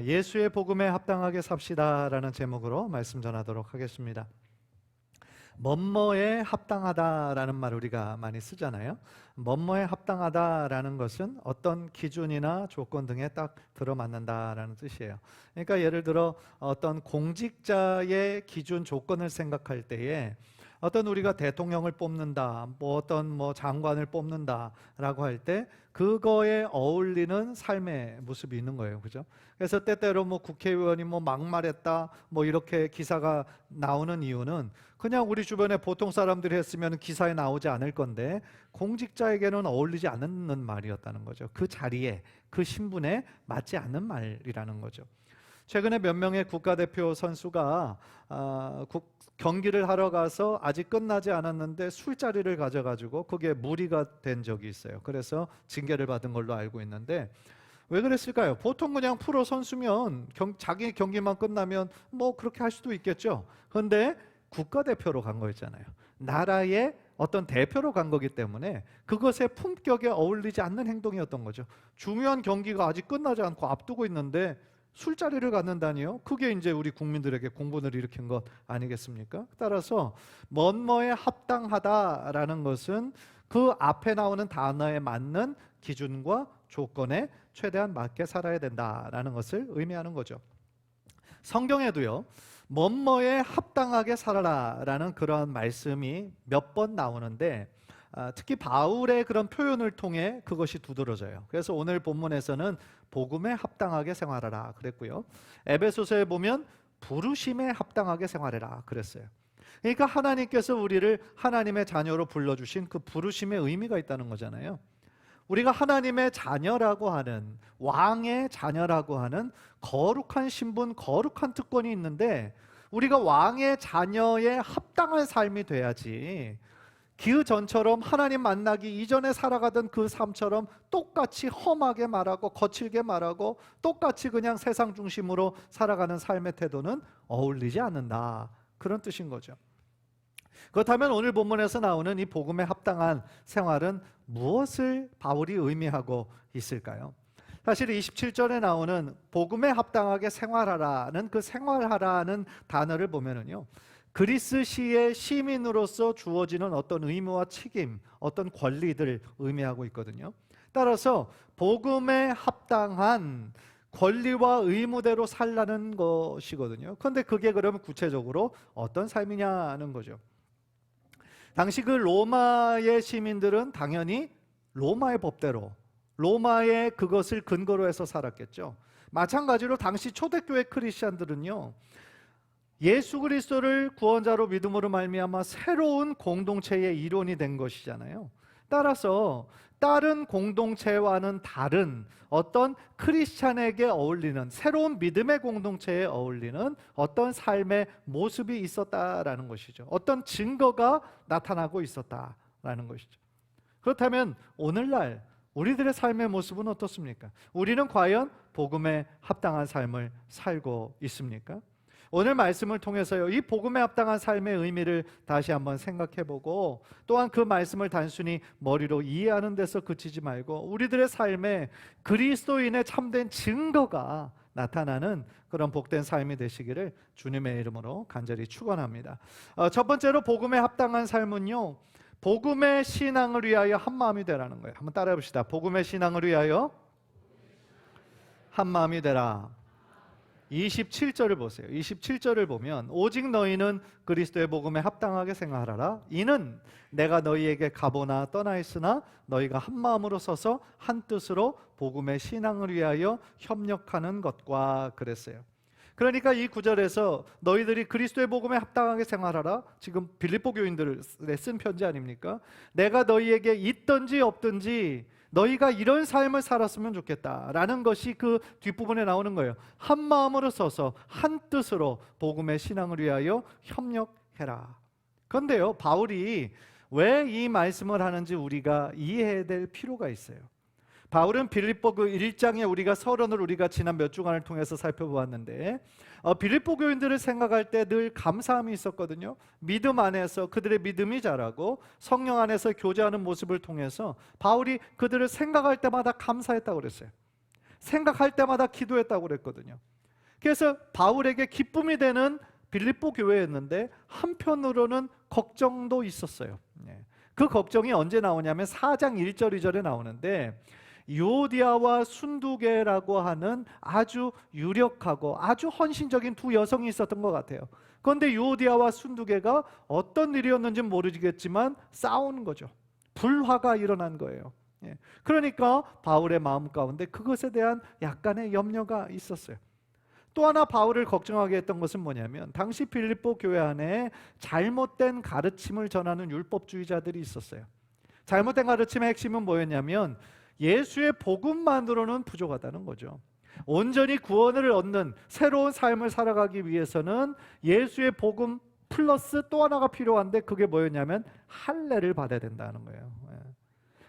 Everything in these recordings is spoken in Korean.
예수의 복음에 합당하게 삽시다라는 제목으로 말씀 전하도록 하겠습니다. 뭐뭐에 합당하다라는 말 우리가 많이 쓰잖아요. 뭐뭐에 합당하다라는 것은 어떤 기준이나 조건 등에 딱 들어맞는다라는 뜻이에요. 그러니까 예를 들어 어떤 공직자의 기준 조건을 생각할 때에 어떤 우리가 대통령을 뽑는다, 어떤 장관을 뽑는다라고 할 때 그거에 어울리는 삶의 모습이 있는 거예요, 그죠? 그래서 때때로 국회의원이 막말했다, 이렇게 기사가 나오는 이유는 그냥 우리 주변에 보통 사람들이 했으면 기사에 나오지 않을 건데 공직자에게는 어울리지 않는 말이었다는 거죠. 그 자리에, 그 신분에 맞지 않는 말이라는 거죠. 최근에 몇 명의 국가대표 선수가 경기를 하러 가서 아직 끝나지 않았는데 술자리를 가져가지고 그게 무리가 된 적이 있어요. 그래서 징계를 받은 걸로 알고 있는데 왜 그랬을까요? 보통 그냥 프로 선수면 자기 경기만 끝나면 그렇게 할 수도 있겠죠. 그런데 국가대표로 간 거였잖아요. 나라의 어떤 대표로 간 거기 때문에 그것의 품격에 어울리지 않는 행동이었던 거죠. 중요한 경기가 아직 끝나지 않고 앞두고 있는데 술자리를 갖는다니요? 그게 이제 우리 국민들에게 공분을 일으킨 것 아니겠습니까? 따라서 뭐뭐에 합당하다라는 것은 그 앞에 나오는 단어에 맞는 기준과 조건에 최대한 맞게 살아야 된다라는 것을 의미하는 거죠. 성경에도요, 뭐뭐에 합당하게 살아라라는 그런 말씀이 몇 번 나오는데 특히 바울의 그런 표현을 통해 그것이 두드러져요. 그래서 오늘 본문에서는 복음에 합당하게 생활하라 그랬고요. 에베소서에 보면 부르심에 합당하게 생활해라 그랬어요. 그러니까 하나님께서 우리를 하나님의 자녀로 불러주신 그 부르심의 의미가 있다는 거잖아요. 우리가 하나님의 자녀라고 하는, 왕의 자녀라고 하는 거룩한 신분, 거룩한 특권이 있는데 우리가 왕의 자녀에 합당한 삶이 돼야지 그 전처럼 하나님 만나기 이전에 살아가던 그 삶처럼 똑같이 험하게 말하고 거칠게 말하고 똑같이 그냥 세상 중심으로 살아가는 삶의 태도는 어울리지 않는다, 그런 뜻인 거죠. 그렇다면 오늘 본문에서 나오는 이 복음에 합당한 생활은 무엇을 바울이 의미하고 있을까요? 사실 27절에 나오는 복음에 합당하게 생활하라는 그 생활하라는 단어를 보면은요, 그리스시의 시민으로서 주어지는 어떤 의무와 책임, 어떤 권리들을 의미하고 있거든요. 따라서 복음에 합당한 권리와 의무대로 살라는 것이거든요. 그런데 그게 그러면 구체적으로 어떤 삶이냐는 거죠. 당시 그 로마의 시민들은 당연히 로마의 법대로, 로마의 그것을 근거로 해서 살았겠죠. 마찬가지로 당시 초대교회 크리스찬들은요, 예수 그리스도를 구원자로 믿음으로 말미암아 새로운 공동체의 일원이 된 것이잖아요. 따라서 다른 공동체와는 다른 어떤 크리스찬에게 어울리는 새로운 믿음의 공동체에 어울리는 어떤 삶의 모습이 있었다라는 것이죠. 어떤 증거가 나타나고 있었다라는 것이죠. 그렇다면 오늘날 우리들의 삶의 모습은 어떻습니까? 우리는 과연 복음에 합당한 삶을 살고 있습니까? 오늘 말씀을 통해서요, 이 복음에 합당한 삶의 의미를 다시 한번 생각해보고 또한 그 말씀을 단순히 머리로 이해하는 데서 그치지 말고 우리들의 삶에 그리스도인의 참된 증거가 나타나는 그런 복된 삶이 되시기를 주님의 이름으로 간절히 축원합니다. 첫 번째로 복음에 합당한 삶은요, 복음의 신앙을 위하여 한 마음이 되라는 거예요. 한번 따라해 봅시다. 복음의 신앙을 위하여 한 마음이 되라. 27절을 보세요. 27절을 보면 오직 너희는 그리스도의 복음에 합당하게 생활하라. 이는 내가 너희에게 가보나 떠나 있으나 너희가 한 마음으로 서서 한 뜻으로 복음의 신앙을 위하여 협력하는 것과 그랬어요. 그러니까 이 구절에서 너희들이 그리스도의 복음에 합당하게 생활하라, 지금 빌립보 교인들을 쓴 편지 아닙니까? 내가 너희에게 있든지 없든지 너희가 이런 삶을 살았으면 좋겠다라는 것이 그 뒷부분에 나오는 거예요. 한 마음으로 서서 한 뜻으로 복음의 신앙을 위하여 협력해라. 그런데요, 바울이 왜 이 말씀을 하는지 우리가 이해해야 될 필요가 있어요. 바울은 빌립보 그 1장에 우리가 서론을 우리가 지난 몇 주간을 통해서 살펴보았는데 빌립보 교인들을 생각할 때 늘 감사함이 있었거든요. 믿음 안에서 그들의 믿음이 자라고 성령 안에서 교제하는 모습을 통해서 바울이 그들을 생각할 때마다 감사했다고 그랬어요. 생각할 때마다 기도했다고 그랬거든요. 그래서 바울에게 기쁨이 되는 빌립보 교회였는데 한편으로는 걱정도 있었어요. 그 걱정이 언제 나오냐면 4장 1절 2절에 나오는데, 유오디아와 순두계라고 하는 아주 유력하고 아주 헌신적인 두 여성이 있었던 것 같아요. 그런데 유오디아와 순두계가 어떤 일이었는지 모르겠지만 싸우는 거죠. 불화가 일어난 거예요. 그러니까 바울의 마음 가운데 그것에 대한 약간의 염려가 있었어요. 또 하나 바울을 걱정하게 했던 것은 뭐냐면, 당시 빌립보 교회 안에 잘못된 가르침을 전하는 율법주의자들이 있었어요. 잘못된 가르침의 핵심은 뭐였냐면, 예수의 복음만으로는 부족하다는 거죠. 온전히 구원을 얻는 새로운 삶을 살아가기 위해서는 예수의 복음 플러스 또 하나가 필요한데, 그게 뭐였냐면 할례를 받아야 된다는 거예요.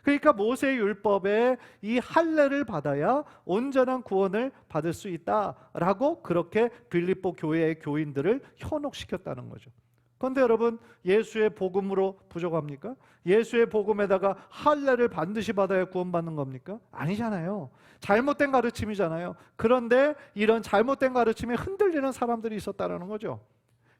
그러니까 모세의 율법에 이 할례를 받아야 온전한 구원을 받을 수 있다라고 그렇게 빌립보 교회의 교인들을 현혹시켰다는 거죠. 그런데 여러분, 예수의 복음으로 부족합니까? 예수의 복음에다가 할례를 반드시 받아야 구원받는 겁니까? 아니잖아요. 잘못된 가르침이잖아요. 그런데 이런 잘못된 가르침에 흔들리는 사람들이 있었다는 거죠.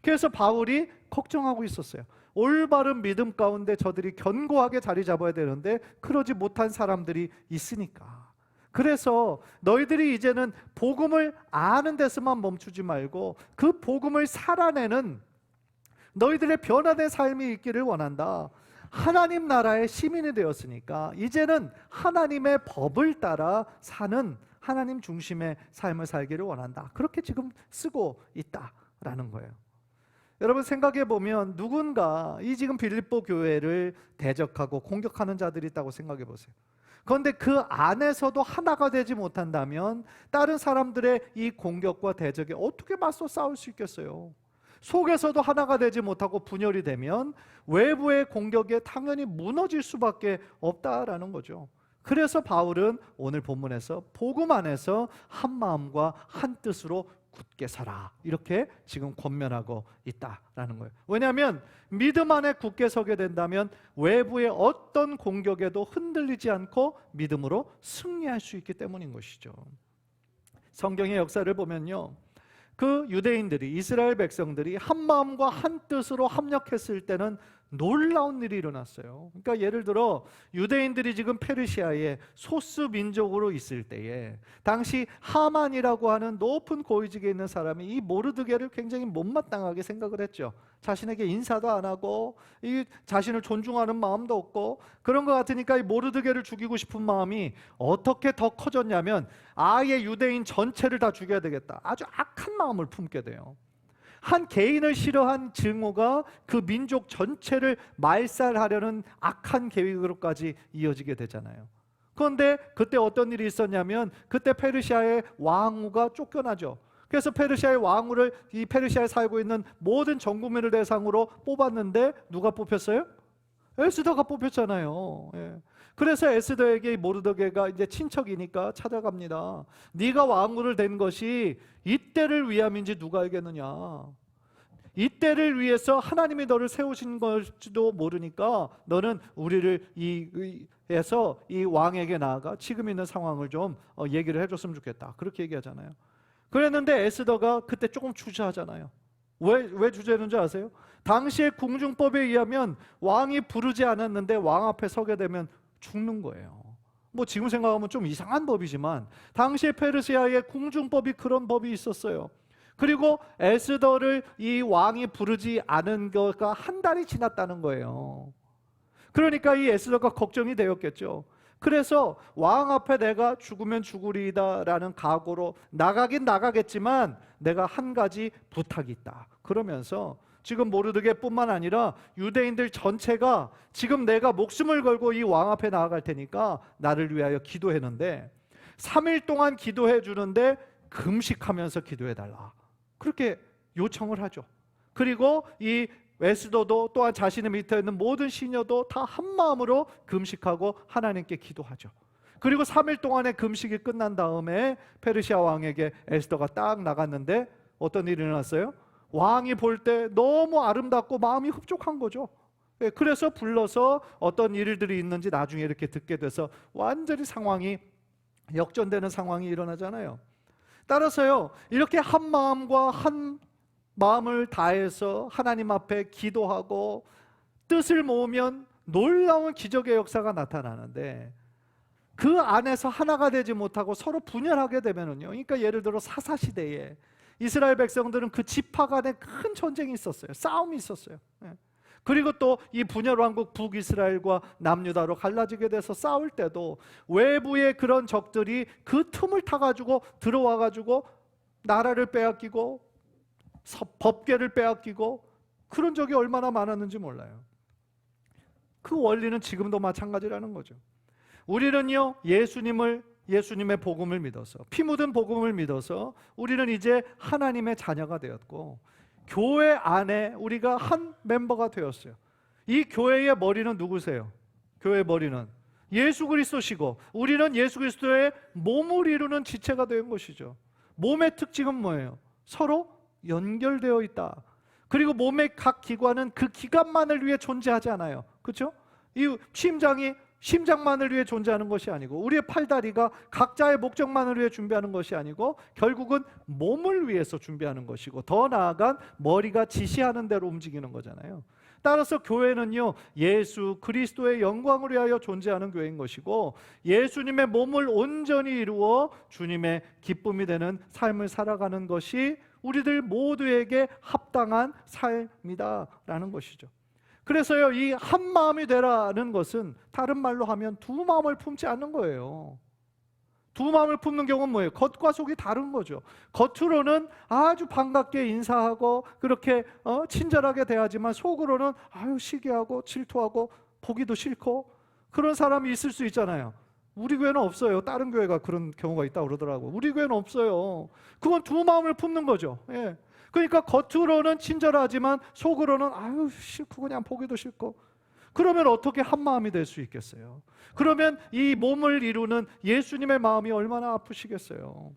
그래서 바울이 걱정하고 있었어요. 올바른 믿음 가운데 저들이 견고하게 자리 잡아야 되는데 그러지 못한 사람들이 있으니까. 그래서 너희들이 이제는 복음을 아는 데서만 멈추지 말고 그 복음을 살아내는 너희들의 변화된 삶이 있기를 원한다. 하나님 나라의 시민이 되었으니까 이제는 하나님의 법을 따라 사는 하나님 중심의 삶을 살기를 원한다. 그렇게 지금 쓰고 있다라는 거예요. 여러분, 생각해 보면 누군가 이 지금 빌립보 교회를 대적하고 공격하는 자들이 있다고 생각해 보세요. 그런데 그 안에서도 하나가 되지 못한다면 다른 사람들의 이 공격과 대적에 어떻게 맞서 싸울 수 있겠어요? 속에서도 하나가 되지 못하고 분열이 되면 외부의 공격에 당연히 무너질 수밖에 없다라는 거죠. 그래서 바울은 오늘 본문에서 복음 안에서 한 마음과 한 뜻으로 굳게 서라, 이렇게 지금 권면하고 있다라는 거예요. 왜냐하면 믿음 안에 굳게 서게 된다면 외부의 어떤 공격에도 흔들리지 않고 믿음으로 승리할 수 있기 때문인 것이죠. 성경의 역사를 보면요, 그 유대인들이, 이스라엘 백성들이 한 마음과 한 뜻으로 합력했을 때는 놀라운 일이 일어났어요. 그러니까 예를 들어 유대인들이 지금 페르시아의 소수 민족으로 있을 때에 당시 하만이라고 하는 높은 고위직에 있는 사람이 이 모르드게를 굉장히 못마땅하게 생각을 했죠. 자신에게 인사도 안 하고 이 자신을 존중하는 마음도 없고 그런 것 같으니까 이 모르드게를 죽이고 싶은 마음이 어떻게 더 커졌냐면 아예 유대인 전체를 다 죽여야 되겠다, 아주 악한 마음을 품게 돼요. 한 개인을 싫어한 증오가 그 민족 전체를 말살하려는 악한 계획으로까지 이어지게 되잖아요. 그런데 그때 어떤 일이 있었냐면 그때 페르시아의 왕후가 쫓겨나죠. 그래서 페르시아의 왕후를 이 페르시아에 살고 있는 모든 전 국민을 대상으로 뽑았는데 누가 뽑혔어요? 에스더가 뽑혔잖아요. 예. 그래서 에스더에게 모르드게가 이제 친척이니까 찾아갑니다. 네가 왕후를 된 것이 이때를 위함인지 누가 알겠느냐? 이때를 위해서 하나님이 너를 세우신 걸지도 모르니까 너는 우리를 해서 이 왕에게 나아가 지금 있는 상황을 좀 얘기를 해줬으면 좋겠다, 그렇게 얘기하잖아요. 그랬는데 에스더가 그때 조금 주저하잖아요. 왜 주저했는지 아세요? 당시의 궁중법에 의하면 왕이 부르지 않았는데 왕 앞에 서게 되면 죽는 거예요. 뭐 지금 생각하면 좀 이상한 법이지만 당시의 페르시아의 궁중법이 그런 법이 있었어요. 그리고 에스더를 이 왕이 부르지 않은 거가 한 달이 지났다는 거예요. 그러니까 이 에스더가 걱정이 되었겠죠. 그래서 왕 앞에 내가 죽으면 죽으리이다라는 각오로 나가긴 나가겠지만 내가 한 가지 부탁이 있다, 그러면서 지금 모르드게뿐만 아니라 유대인들 전체가 지금 내가 목숨을 걸고 이 왕 앞에 나아갈 테니까 나를 위하여 기도했는데 3일 동안 기도해 주는데 금식하면서 기도해달라, 그렇게 요청을 하죠. 그리고 이 에스더도 또한 자신의 밑에 있는 모든 시녀도 다 한마음으로 금식하고 하나님께 기도하죠. 그리고 3일 동안의 금식이 끝난 다음에 페르시아 왕에게 에스더가 딱 나갔는데 어떤 일이 일어났어요? 왕이 볼 때 너무 아름답고 마음이 흡족한 거죠. 그래서 불러서 어떤 일들이 있는지 나중에 이렇게 듣게 돼서 완전히 상황이 역전되는 상황이 일어나잖아요. 따라서요, 이렇게 한 마음과 한 마음을 다해서 하나님 앞에 기도하고 뜻을 모으면 놀라운 기적의 역사가 나타나는데, 그 안에서 하나가 되지 못하고 서로 분열하게 되면은요, 그러니까 예를 들어 사사시대에 이스라엘 백성들은 그 지파 간에 큰 전쟁이 있었어요. 싸움이 있었어요. 그리고 또 이 분열 왕국 북이스라엘과 남유다로 갈라지게 돼서 싸울 때도 외부의 그런 적들이 그 틈을 타가지고 들어와가지고 나라를 빼앗기고 법궤를 빼앗기고 그런 적이 얼마나 많았는지 몰라요. 그 원리는 지금도 마찬가지라는 거죠. 우리는요, 예수님의 복음을 믿어서, 피 묻은 복음을 믿어서 우리는 이제 하나님의 자녀가 되었고, 교회 안에 우리가 한 멤버가 되었어요. 이 교회의 머리는 누구세요? 교회의 머리는 예수 그리스도시고, 우리는 예수 그리스도의 몸을 이루는 지체가 된 것이죠. 몸의 특징은 뭐예요? 서로 연결되어 있다. 그리고 몸의 각 기관은 그 기관만을 위해 존재하지 않아요. 그렇죠? 이 심장만을 위해 존재하는 것이 아니고, 우리의 팔다리가 각자의 목적만을 위해 준비하는 것이 아니고, 결국은 몸을 위해서 준비하는 것이고, 더 나아간 머리가 지시하는 대로 움직이는 거잖아요. 따라서 교회는요, 예수 그리스도의 영광을 위하여 존재하는 교회인 것이고, 예수님의 몸을 온전히 이루어 주님의 기쁨이 되는 삶을 살아가는 것이 우리들 모두에게 합당한 삶이다라는 것이죠. 그래서요, 이 한 마음이 되라는 것은 다른 말로 하면 두 마음을 품지 않는 거예요. 두 마음을 품는 경우는 뭐예요? 겉과 속이 다른 거죠. 겉으로는 아주 반갑게 인사하고 그렇게 친절하게 대하지만, 속으로는 아유 시기하고 질투하고 보기도 싫고 그런 사람이 있을 수 있잖아요. 우리 교회는 없어요. 다른 교회가 그런 경우가 있다고 그러더라고요. 우리 교회는 없어요. 그건 두 마음을 품는 거죠. 예. 그러니까 겉으로는 친절하지만 속으로는 아유 싫고 그냥 보기도 싫고, 그러면 어떻게 한 마음이 될 수 있겠어요? 그러면 이 몸을 이루는 예수님의 마음이 얼마나 아프시겠어요?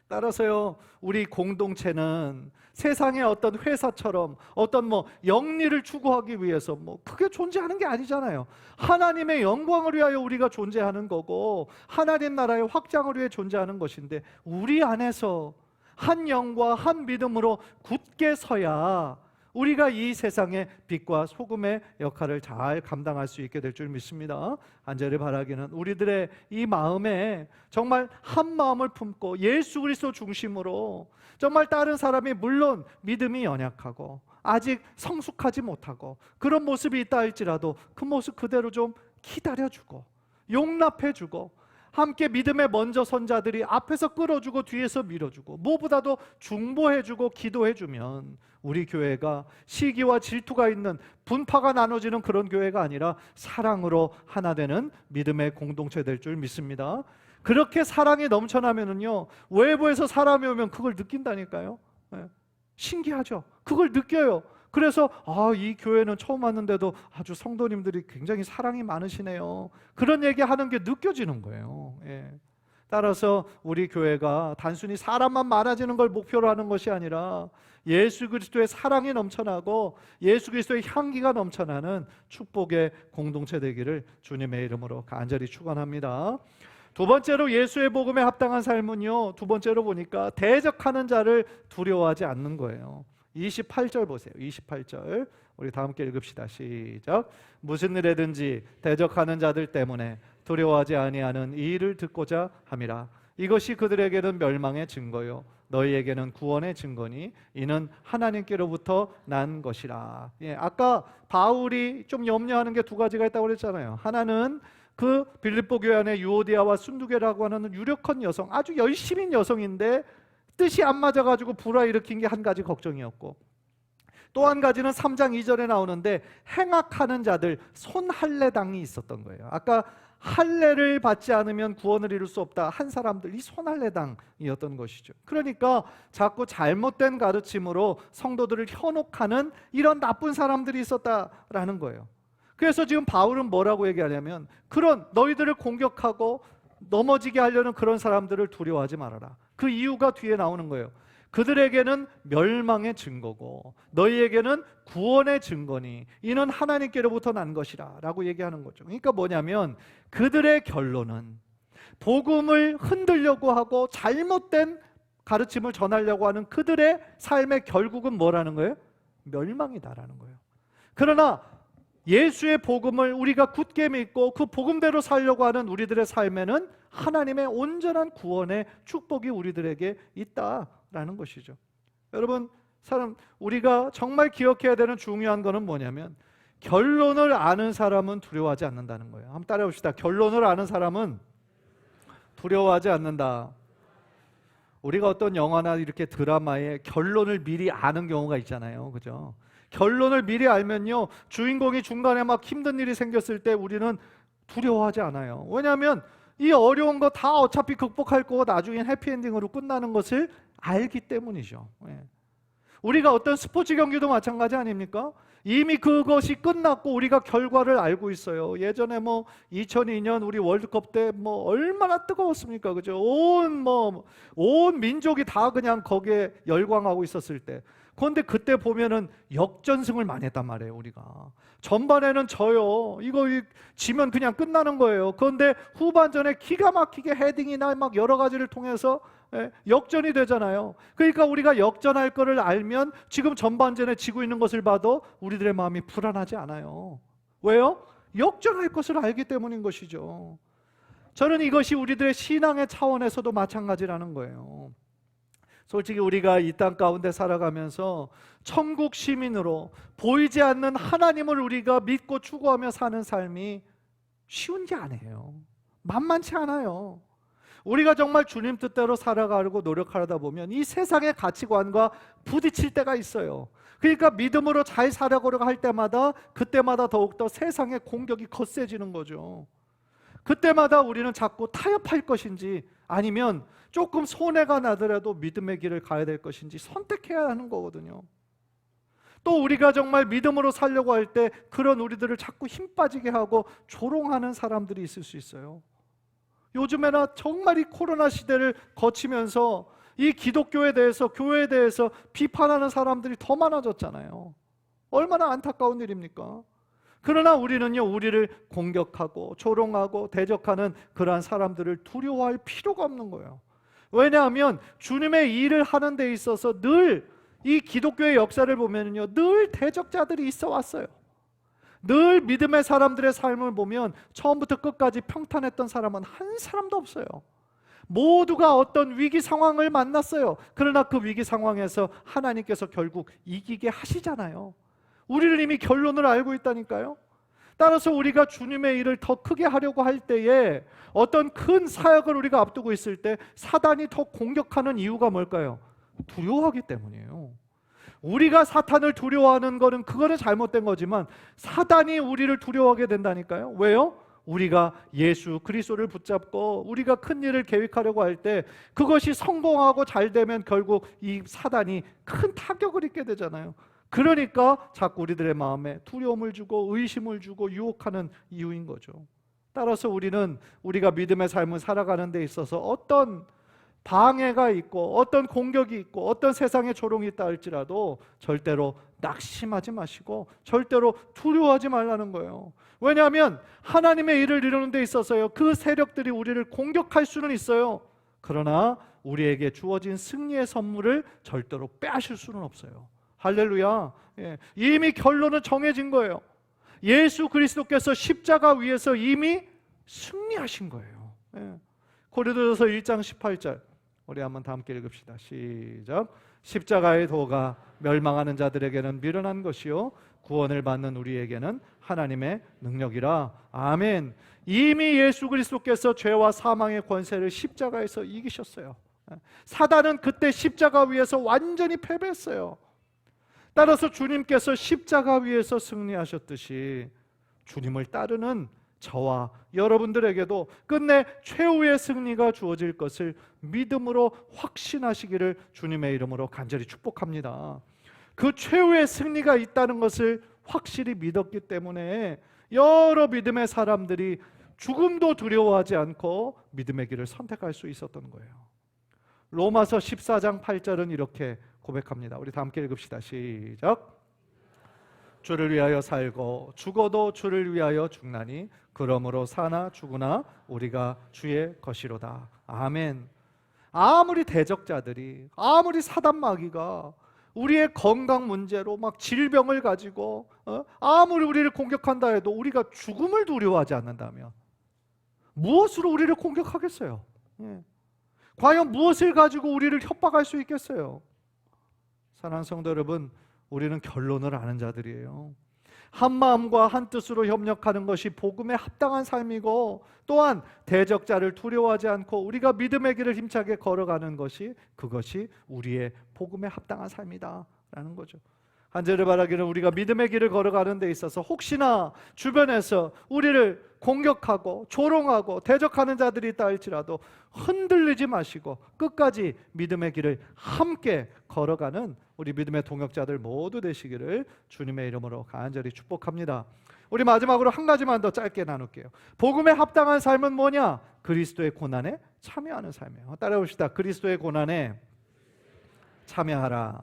따라서요, 우리 공동체는 세상의 어떤 회사처럼 어떤 영리를 추구하기 위해서 크게 존재하는 게 아니잖아요. 하나님의 영광을 위하여 우리가 존재하는 거고, 하나님 나라의 확장을 위해 존재하는 것인데, 우리 안에서 한 영과 한 믿음으로 굳게 서야 우리가 이 세상의 빛과 소금의 역할을 잘 감당할 수 있게 될 줄 믿습니다. 간절히 바라기는 우리들의 이 마음에 정말 한 마음을 품고 예수 그리스도 중심으로, 정말 다른 사람이 물론 믿음이 연약하고 아직 성숙하지 못하고 그런 모습이 있다 할지라도 그 모습 그대로 좀 기다려주고 용납해주고, 함께 믿음에 먼저 선 자들이 앞에서 끌어주고 뒤에서 밀어주고 무엇보다도 중보해주고 기도해주면, 우리 교회가 시기와 질투가 있는, 분파가 나눠지는 그런 교회가 아니라 사랑으로 하나 되는 믿음의 공동체 될 줄 믿습니다. 그렇게 사랑이 넘쳐나면은요, 외부에서 사람이 오면 그걸 느낀다니까요. 신기하죠? 그걸 느껴요. 그래서 이 교회는 처음 왔는데도 아주 성도님들이 굉장히 사랑이 많으시네요, 그런 얘기하는 게 느껴지는 거예요. 따라서 우리 교회가 단순히 사람만 많아지는 걸 목표로 하는 것이 아니라 예수 그리스도의 사랑이 넘쳐나고 예수 그리스도의 향기가 넘쳐나는 축복의 공동체 되기를 주님의 이름으로 간절히 축원합니다. 두 번째로 예수의 복음에 합당한 삶은요, 두 번째로 보니까 대적하는 자를 두려워하지 않는 거예요. 28절 보세요. 28절 우리 다 함께 읽읍시다. 시작. 무슨 일에든지 대적하는 자들 때문에 두려워하지 아니하는 이 일을 듣고자 함이라. 이것이 그들에게는 멸망의 증거요 너희에게는 구원의 증거니 이는 하나님께로부터 난 것이라. 아까 바울이 좀 염려하는 게 두 가지가 있다고 그랬잖아요. 하나는 그 빌립보 교회 안에 유오디아와 순두계라고 하는 유력한 여성, 아주 열심인 여성인데 뜻이 안 맞아가지고 불화일으킨 게 한 가지 걱정이었고, 또 한 가지는 3장 2절에 나오는데 행악하는 자들, 손할례당이 있었던 거예요. 아까 할례를 받지 않으면 구원을 이룰 수 없다 한 사람들, 이 손할례당이었던 것이죠. 그러니까 자꾸 잘못된 가르침으로 성도들을 현혹하는 이런 나쁜 사람들이 있었다라는 거예요. 그래서 지금 바울은 뭐라고 얘기하냐면, 그런 너희들을 공격하고 넘어지게 하려는 그런 사람들을 두려워하지 말아라. 그 이유가 뒤에 나오는 거예요. 그들에게는 멸망의 증거고 너희에게는 구원의 증거니 이는 하나님께로부터 난 것이라 라고 얘기하는 거죠. 그러니까 뭐냐면, 그들의 결론은 복음을 흔들려고 하고 잘못된 가르침을 전하려고 하는 그들의 삶의 결국은 뭐라는 거예요? 멸망이다라는 거예요. 그러나 예수의 복음을 우리가 굳게 믿고 그 복음대로 살려고 하는 우리들의 삶에는 하나님의 온전한 구원의 축복이 우리들에게 있다라는 것이죠. 여러분, 우리가 정말 기억해야 되는 중요한 것은 뭐냐면 결론을 아는 사람은 두려워하지 않는다는 거예요. 한번 따라해 봅시다. 결론을 아는 사람은 두려워하지 않는다. 우리가 어떤 영화나 이렇게 드라마에 결론을 미리 아는 경우가 있잖아요. 그죠? 결론을 미리 알면요, 주인공이 중간에 막 힘든 일이 생겼을 때 우리는 두려워하지 않아요. 왜냐하면 이 어려운 거 다 어차피 극복할 거고 나중엔 해피엔딩으로 끝나는 것을 알기 때문이죠. 우리가 어떤 스포츠 경기도 마찬가지 아닙니까? 이미 그것이 끝났고 우리가 결과를 알고 있어요. 예전에 2002년 우리 월드컵 때 얼마나 뜨거웠습니까? 그죠? 온 민족이 다 그냥 거기에 열광하고 있었을 때. 그런데 그때 보면은 역전승을 많이 했단 말이에요, 우리가. 전반에는 져요. 이거 지면 그냥 끝나는 거예요. 그런데 후반전에 기가 막히게 헤딩이나 막 여러 가지를 통해서 역전이 되잖아요. 그러니까 우리가 역전할 거를 알면 지금 전반전에 지고 있는 것을 봐도 우리들의 마음이 불안하지 않아요. 왜요? 역전할 것을 알기 때문인 것이죠. 저는 이것이 우리들의 신앙의 차원에서도 마찬가지라는 거예요. 솔직히 우리가 이 땅 가운데 살아가면서 천국 시민으로 보이지 않는 하나님을 우리가 믿고 추구하며 사는 삶이 쉬운 게 아니에요. 만만치 않아요. 우리가 정말 주님 뜻대로 살아가려고 노력하다 보면 이 세상의 가치관과 부딪힐 때가 있어요. 그러니까 믿음으로 잘 살아가려고 할 때마다 그때마다 더욱더 세상의 공격이 거세지는 거죠. 그때마다 우리는 자꾸 타협할 것인지 아니면 조금 손해가 나더라도 믿음의 길을 가야 될 것인지 선택해야 하는 거거든요. 또 우리가 정말 믿음으로 살려고 할 때 그런 우리들을 자꾸 힘 빠지게 하고 조롱하는 사람들이 있을 수 있어요. 요즘에나 정말 이 코로나 시대를 거치면서 이 기독교에 대해서, 교회에 대해서 비판하는 사람들이 더 많아졌잖아요. 얼마나 안타까운 일입니까? 그러나 우리는요, 우리를 공격하고 조롱하고 대적하는 그러한 사람들을 두려워할 필요가 없는 거예요. 왜냐하면 주님의 일을 하는 데 있어서 늘 이 기독교의 역사를 보면요, 늘 대적자들이 있어 왔어요. 늘 믿음의 사람들의 삶을 보면 처음부터 끝까지 평탄했던 사람은 한 사람도 없어요. 모두가 어떤 위기 상황을 만났어요. 그러나 그 위기 상황에서 하나님께서 결국 이기게 하시잖아요. 우리는 이미 결론을 알고 있다니까요. 따라서 우리가 주님의 일을 더 크게 하려고 할 때에 어떤 큰 사역을 우리가 앞두고 있을 때 사단이 더 공격하는 이유가 뭘까요? 두려워하기 때문이에요. 우리가 사탄을 두려워하는 거는 그거는 잘못된 거지만 사단이 우리를 두려워하게 된다니까요. 왜요? 우리가 예수 그리스도를 붙잡고 우리가 큰 일을 계획하려고 할 때 그것이 성공하고 잘 되면 결국 이 사단이 큰 타격을 입게 되잖아요. 그러니까 자꾸 우리들의 마음에 두려움을 주고 의심을 주고 유혹하는 이유인 거죠. 따라서 우리는 우리가 믿음의 삶을 살아가는 데 있어서 어떤 방해가 있고 어떤 공격이 있고 어떤 세상의 조롱이 있다 할지라도 절대로 낙심하지 마시고 절대로 두려워하지 말라는 거예요. 왜냐하면 하나님의 일을 이루는 데 있어서요, 그 세력들이 우리를 공격할 수는 있어요. 그러나 우리에게 주어진 승리의 선물을 절대로 빼앗을 수는 없어요. 할렐루야. 이미 결론은 정해진 거예요. 예수 그리스도께서 십자가 위에서 이미 승리하신 거예요. 고린도전서 1장 18절 우리 한번 다 함께 읽읍시다. 시작. 십자가의 도가 멸망하는 자들에게는 미련한 것이요 구원을 받는 우리에게는 하나님의 능력이라. 아멘. 이미 예수 그리스도께서 죄와 사망의 권세를 십자가에서 이기셨어요. 사단은 그때 십자가 위에서 완전히 패배했어요. 따라서 주님께서 십자가 위에서 승리하셨듯이 주님을 따르는 저와 여러분들에게도 끝내 최후의 승리가 주어질 것을 믿음으로 확신하시기를 주님의 이름으로 간절히 축복합니다. 그 최후의 승리가 있다는 것을 확실히 믿었기 때문에 여러 믿음의 사람들이 죽음도 두려워하지 않고 믿음의 길을 선택할 수 있었던 거예요. 로마서 14장 8절은 이렇게 고백합니다. 우리 다 함께 읽읍시다. 시작. 주를 위하여 살고 죽어도 주를 위하여 죽나니 그러므로 사나 죽으나 우리가 주의 것이로다. 아멘. 아무리 대적자들이, 아무리 사단 마귀가 우리의 건강 문제로 막 질병을 가지고 아무리 우리를 공격한다 해도 우리가 죽음을 두려워하지 않는다면 무엇으로 우리를 공격하겠어요? 과연 무엇을 가지고 우리를 협박할 수 있겠어요? 사랑하는 성도 여러분, 우리는 결론을 아는 자들이에요. 한 마음과 한 뜻으로 협력하는 것이 복음에 합당한 삶이고, 또한 대적자를 두려워하지 않고 우리가 믿음의 길을 힘차게 걸어가는 것이, 그것이 우리의 복음에 합당한 삶이다 라는 거죠. 한절에 말하기를 우리가 믿음의 길을 걸어가는 데 있어서 혹시나 주변에서 우리를 공격하고 조롱하고 대적하는 자들이 있다 할지라도 흔들리지 마시고 끝까지 믿음의 길을 함께 걸어가는 우리 믿음의 동역자들 모두 되시기를 주님의 이름으로 간절히 축복합니다. 우리 마지막으로 한 가지만 더 짧게 나눌게요. 복음에 합당한 삶은 뭐냐? 그리스도의 고난에 참여하는 삶이에요. 따라해봅시다. 그리스도의 고난에 참여하라.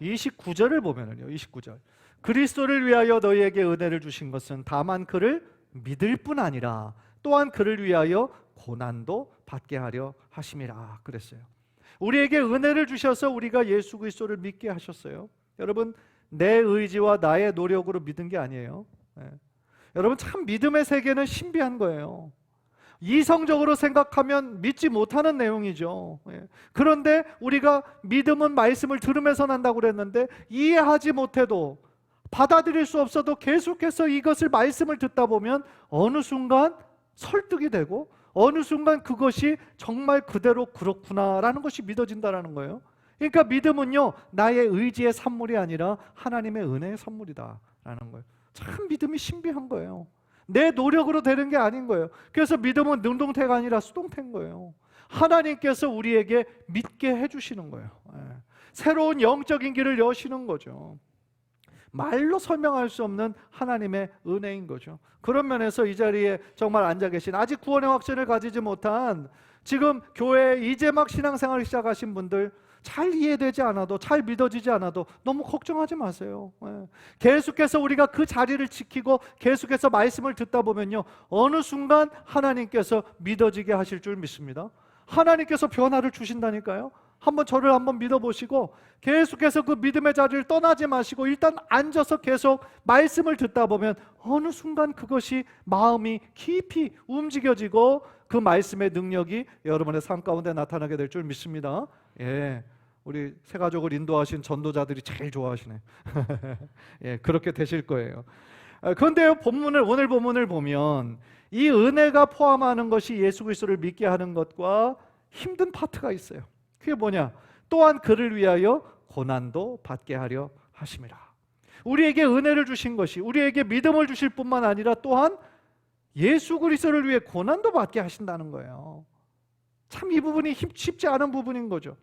29절을 보면은요, 29절. 그리스도를 위하여 너희에게 은혜를 주신 것은 다만 그를 믿을 뿐 아니라 또한 그를 위하여 고난도 받게 하려 하심이라 그랬어요. 우리에게 은혜를 주셔서 우리가 예수 그리스도를 믿게 하셨어요. 여러분, 내 의지와 나의 노력으로 믿은 게 아니에요. 여러분, 참 믿음의 세계는 신비한 거예요. 이성적으로 생각하면 믿지 못하는 내용이죠. 그런데 우리가 믿음은 말씀을 들으면서 난다고 그랬는데, 이해하지 못해도, 받아들일 수 없어도 계속해서 이것을 말씀을 듣다 보면 어느 순간 설득이 되고 어느 순간 그것이 정말 그대로 그렇구나라는 것이 믿어진다는 거예요. 그러니까 믿음은요, 나의 의지의 산물이 아니라 하나님의 은혜의 선물이다라는 거예요. 참 믿음이 신비한 거예요. 내 노력으로 되는 게 아닌 거예요. 그래서 믿음은 능동태가 아니라 수동태인 거예요. 하나님께서 우리에게 믿게 해주시는 거예요. 새로운 영적인 길을 여시는 거죠. 말로 설명할 수 없는 하나님의 은혜인 거죠. 그런 면에서 이 자리에 정말 앉아 계신, 아직 구원의 확신을 가지지 못한, 지금 교회에 이제 막 신앙생활을 시작하신 분들, 잘 이해되지 않아도, 잘 믿어지지 않아도 너무 걱정하지 마세요. 계속해서 우리가 그 자리를 지키고 계속해서 말씀을 듣다 보면요, 어느 순간 하나님께서 믿어지게 하실 줄 믿습니다. 하나님께서 변화를 주신다니까요. 한번 저를 한번 믿어보시고 계속해서 그 믿음의 자리를 떠나지 마시고 일단 앉아서 계속 말씀을 듣다 보면 어느 순간 그것이 마음이 깊이 움직여지고 그 말씀의 능력이 여러분의 삶 가운데 나타나게 될 줄 믿습니다. 예, 우리 새 가족을 인도하신 전도자들이 제일 좋아하시네. 예, 그렇게 되실 거예요. 그런데 오늘 본문을 보면 이 은혜가 포함하는 것이 예수 그리스도를 믿게 하는 것과 힘든 파트가 있어요. 그게 뭐냐? 또한 그를 위하여 고난도 받게 하려 하심이라. 우리에게 은혜를 주신 것이, 우리에게 믿음을 주실 뿐만 아니라 또한 예수 그리스도를 위해 고난도 받게 하신다는 거예요. 참 이 부분이 쉽지 않은 부분인 거죠.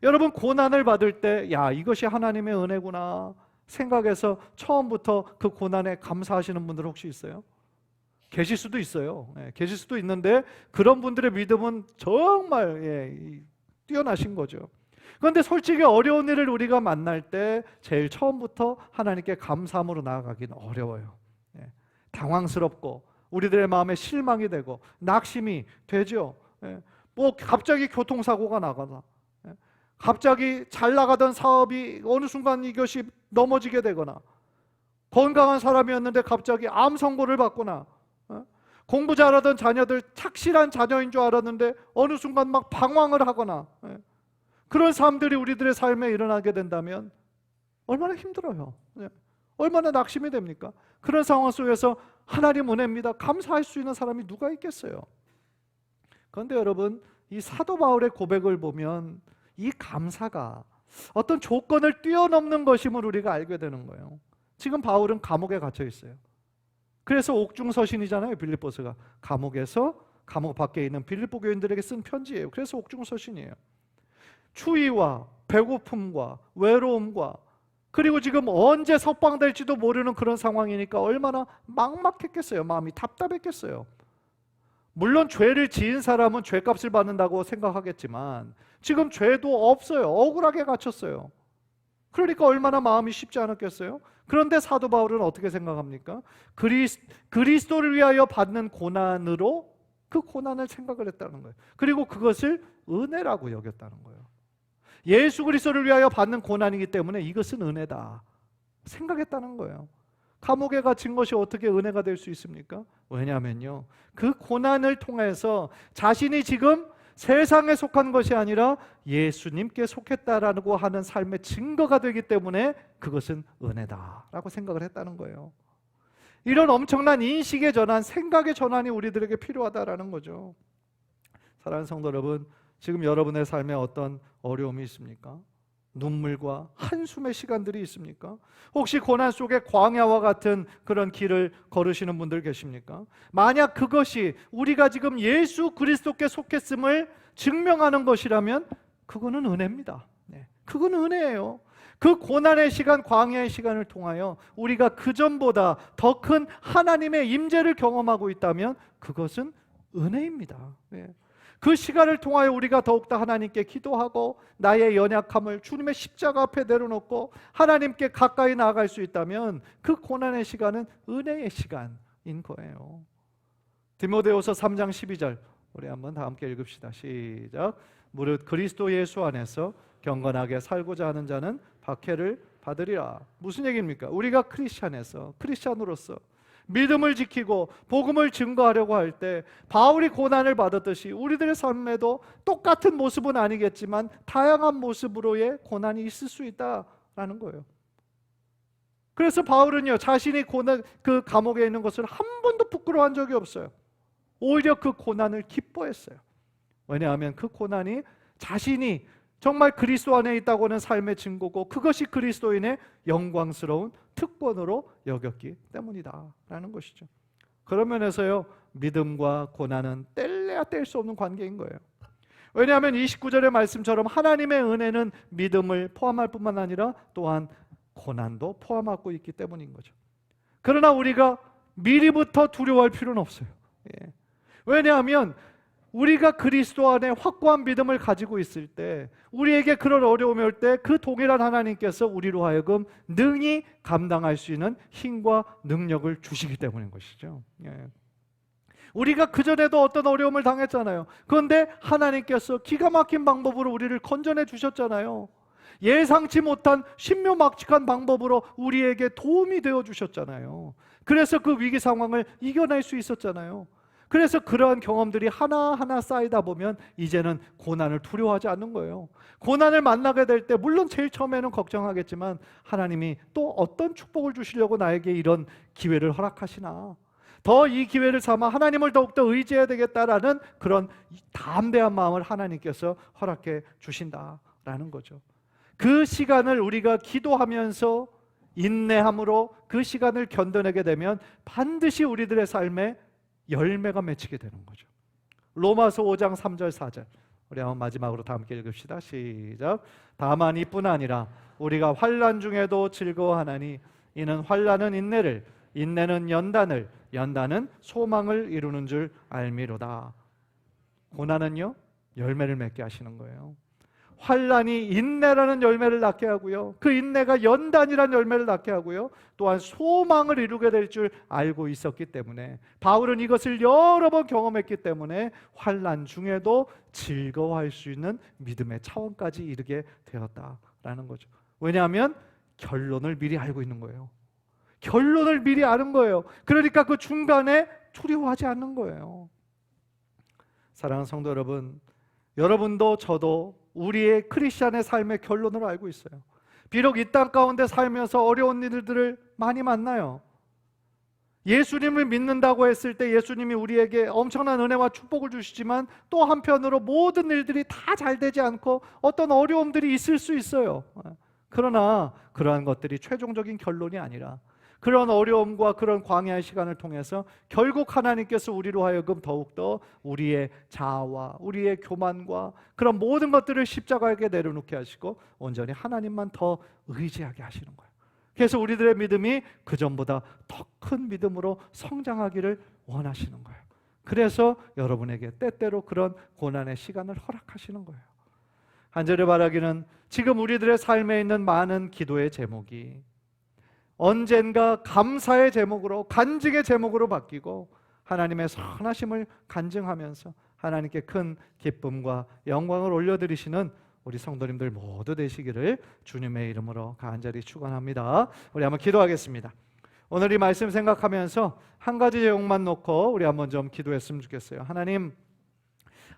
여러분, 고난을 받을 때 야, 이것이 하나님의 은혜구나 생각해서 처음부터 그 고난에 감사하시는 분들 혹시 있어요? 계실 수도 있어요. 계실 수도 있는데 그런 분들의 믿음은 정말 뛰어나신 거죠. 그런데 솔직히 어려운 일을 우리가 만날 때 제일 처음부터 하나님께 감사함으로 나아가기는 어려워요. 당황스럽고 우리들의 마음에 실망이 되고 낙심이 되죠. 뭐 갑자기 교통사고가 나거나 갑자기 잘 나가던 사업이 어느 순간 이것이 넘어지게 되거나 건강한 사람이었는데 갑자기 암 선고를 받거나 공부 잘하던 자녀들 착실한 자녀인 줄 알았는데 어느 순간 막 방황을 하거나 그런 사람들이 우리들의 삶에 일어나게 된다면 얼마나 힘들어요. 얼마나 낙심이 됩니까? 그런 상황 속에서 하나님 은혜입니다, 감사할 수 있는 사람이 누가 있겠어요? 그런데 여러분, 이 사도 바울의 고백을 보면 이 감사가 어떤 조건을 뛰어넘는 것임을 우리가 알게 되는 거예요. 지금 바울은 감옥에 갇혀 있어요. 그래서 옥중서신이잖아요. 빌립보서가 감옥 밖에 있는 빌립보 교인들에게 쓴 편지예요. 그래서 옥중서신이에요. 추위와 배고픔과 외로움과 그리고 지금 언제 석방될지도 모르는 그런 상황이니까 얼마나 막막했겠어요. 마음이 답답했겠어요. 물론 죄를 지은 사람은 죄값을 받는다고 생각하겠지만 지금 죄도 없어요. 억울하게 갇혔어요. 그러니까 얼마나 마음이 쉽지 않았겠어요? 그런데 사도 바울은 어떻게 생각합니까? 그리스도를 위하여 받는 고난으로 그 고난을 생각을 했다는 거예요. 그리고 그것을 은혜라고 여겼다는 거예요. 예수 그리스도를 위하여 받는 고난이기 때문에 이것은 은혜다 생각했다는 거예요. 감옥에 갇힌 것이 어떻게 은혜가 될 수 있습니까? 왜냐하면요, 그 고난을 통해서 자신이 지금 세상에 속한 것이 아니라 예수님께 속했다라고 하는 삶의 증거가 되기 때문에 그것은 은혜다라고 생각을 했다는 거예요. 이런 엄청난 인식의 전환, 생각의 전환이 우리들에게 필요하다라는 거죠. 사랑하는 성도 여러분, 지금 여러분의 삶에 어떤 어려움이 있습니까? 눈물과 한숨의 시간들이 있습니까? 혹시 고난 속에 광야와 같은 그런 길을 걸으시는 분들 계십니까? 만약 그것이 우리가 지금 예수 그리스도께 속했음을 증명하는 것이라면 그거는 은혜입니다. 그건 은혜예요. 그 고난의 시간, 광야의 시간을 통하여 우리가 그전보다 더 큰 하나님의 임재를 경험하고 있다면 그것은 은혜입니다. 그 시간을 통하여 우리가 더욱더 하나님께 기도하고 나의 연약함을 주님의 십자가 앞에 내려놓고 하나님께 가까이 나아갈 수 있다면 그 고난의 시간은 은혜의 시간인 거예요. 디모데후서 3장 12절 우리 한번 다 함께 읽읍시다. 시작. 무릇 그리스도 예수 안에서 경건하게 살고자 하는 자는 박해를 받으리라. 무슨 얘기입니까? 우리가 크리스찬으로서 믿음을 지키고 복음을 증거하려고 할 때 바울이 고난을 받았듯이 우리들의 삶에도 똑같은 모습은 아니겠지만 다양한 모습으로의 고난이 있을 수 있다라는 거예요. 그래서 바울은요, 자신이 그 감옥에 있는 것을 한 번도 부끄러워한 적이 없어요. 오히려 그 고난을 기뻐했어요. 왜냐하면 그 고난이 자신이 정말 그리스도 안에 있다고 하는 삶의 증거고 그것이 그리스도인의 영광스러운 특권으로 여겼기 때문이다라는 것이죠. 그런 면에서요, 믿음과 고난은 뗄래야 뗄 수 없는 관계인 거예요. 왜냐하면 29절의 말씀처럼 하나님의 은혜는 믿음을 포함할 뿐만 아니라 또한 고난도 포함하고 있기 때문인 거죠. 그러나 우리가 미리부터 두려워할 필요는 없어요. 왜냐하면 우리가 그리스도 안에 확고한 믿음을 가지고 있을 때 우리에게 그런 어려움이 올 때 그 동일한 하나님께서 우리로 하여금 능히 감당할 수 있는 힘과 능력을 주시기 때문인 것이죠. 우리가 그전에도 어떤 어려움을 당했잖아요. 그런데 하나님께서 기가 막힌 방법으로 우리를 건져내 주셨잖아요. 예상치 못한 신묘막측한 방법으로 우리에게 도움이 되어 주셨잖아요. 그래서 그 위기 상황을 이겨낼 수 있었잖아요. 그래서 그러한 경험들이 하나하나 쌓이다 보면 이제는 고난을 두려워하지 않는 거예요. 고난을 만나게 될 때 물론 제일 처음에는 걱정하겠지만 하나님이 또 어떤 축복을 주시려고 나에게 이런 기회를 허락하시나, 더 이 기회를 삼아 하나님을 더욱더 의지해야 되겠다라는 그런 담대한 마음을 하나님께서 허락해 주신다라는 거죠. 그 시간을 우리가 기도하면서 인내함으로 그 시간을 견뎌내게 되면 반드시 우리들의 삶에 열매가 맺히게 되는 거죠. 로마서 5장 3절 4절 우리 한번 마지막으로 다 함께 읽읍시다. 시작. 다만 이뿐 아니라 우리가 환난 중에도 즐거워하나니 이는 환난은 인내를, 인내는 연단을, 연단은 소망을 이루는 줄 알미로다. 고난은요, 열매를 맺게 하시는 거예요. 환난이 인내라는 열매를 낳게 하고요, 그 인내가 연단이라는 열매를 낳게 하고요, 또한 소망을 이루게 될 줄 알고 있었기 때문에 바울은 이것을 여러 번 경험했기 때문에 환난 중에도 즐거워할 수 있는 믿음의 차원까지 이르게 되었다라는 거죠. 왜냐하면 결론을 미리 알고 있는 거예요. 결론을 미리 아는 거예요. 그러니까 그 중간에 두려워하지 않는 거예요. 사랑하는 성도 여러분, 여러분도 저도 우리의 크리스찬의 삶의 결론을 알고 있어요. 비록 이 땅 가운데 살면서 어려운 일들을 많이 만나요. 예수님을 믿는다고 했을 때 예수님이 우리에게 엄청난 은혜와 축복을 주시지만 또 한편으로 모든 일들이 다 잘 되지 않고 어떤 어려움들이 있을 수 있어요. 그러나 그러한 것들이 최종적인 결론이 아니라 그런 어려움과 그런 광야의 시간을 통해서 결국 하나님께서 우리로 하여금 더욱더 우리의 자아와 우리의 교만과 그런 모든 것들을 십자가에 내려놓게 하시고 온전히 하나님만 더 의지하게 하시는 거예요. 그래서 우리들의 믿음이 그전보다 더 큰 믿음으로 성장하기를 원하시는 거예요. 그래서 여러분에게 때때로 그런 고난의 시간을 허락하시는 거예요. 한 절에 말하기는 지금 우리들의 삶에 있는 많은 기도의 제목이 언젠가 감사의 제목으로, 간증의 제목으로 바뀌고 하나님의 선하심을 간증하면서 하나님께 큰 기쁨과 영광을 올려드리시는 우리 성도님들 모두 되시기를 주님의 이름으로 간절히 축원합니다. 우리 한번 기도하겠습니다. 오늘 이 말씀 생각하면서 한 가지 제목만 놓고 우리 한번 좀 기도했으면 좋겠어요.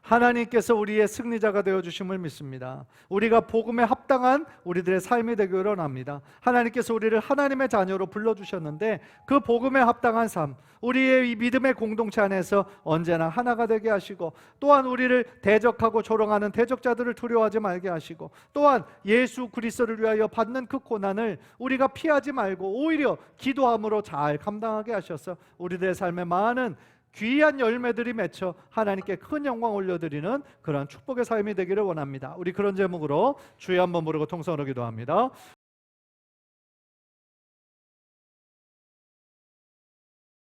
하나님께서 우리의 승리자가 되어주심을 믿습니다. 우리가 복음에 합당한 우리들의 삶이 되기를 원합니다. 하나님께서 우리를 하나님의 자녀로 불러주셨는데 그 복음에 합당한 삶, 우리의 이 믿음의 공동체 안에서 언제나 하나가 되게 하시고, 또한 우리를 대적하고 조롱하는 대적자들을 두려워하지 말게 하시고, 또한 예수 그리스도를 위하여 받는 그 고난을 우리가 피하지 말고 오히려 기도함으로 잘 감당하게 하셔서 우리들의 삶에 많은 귀한 열매들이 맺혀 하나님께 큰 영광 올려드리는 그런 축복의 삶이 되기를 원합니다. 우리 그런 제목으로 주여 한번 부르고 통성으로 기도합니다.